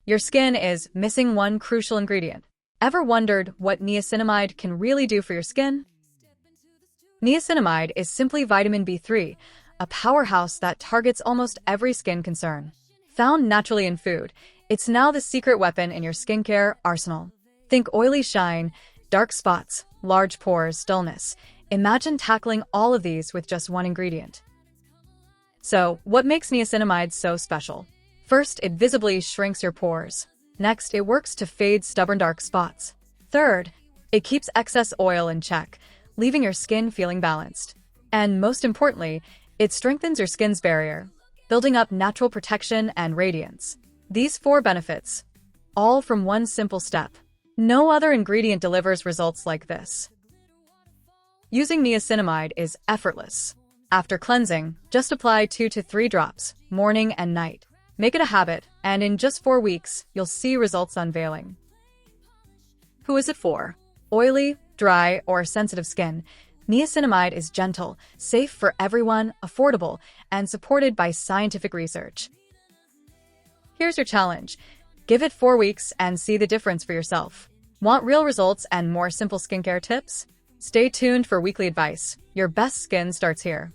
Your skin is missing one crucial ingredient. Ever wondered what niacinamide can really do for your skin? Niacinamide is simply vitamin B3, a powerhouse that targets almost every skin concern. Found naturally in food, it's now the secret weapon in your skincare arsenal. Think oily shine, dark spots, large pores, dullness. Imagine tackling all of these with just one ingredient. So, what makes niacinamide so special? First, it visibly shrinks your pores. Next, it works to fade stubborn dark spots. Third, it keeps excess oil in check, leaving your skin feeling balanced. And most importantly, it strengthens your skin's barrier, building up natural protection and radiance. These 4 benefits, all from one simple step. No other ingredient delivers results like this. Using niacinamide is effortless. After cleansing, just apply 2 to 3 drops, morning and night. Make it a habit, and in just 4 weeks, you'll see results unveiling. Who is it for? Oily, dry, or sensitive skin? Niacinamide is gentle, safe for everyone, affordable, and supported by scientific research. Here's your challenge. Give it 4 weeks and see the difference for yourself. Want real results and more simple skincare tips? Stay tuned for weekly advice. Your best skin starts here.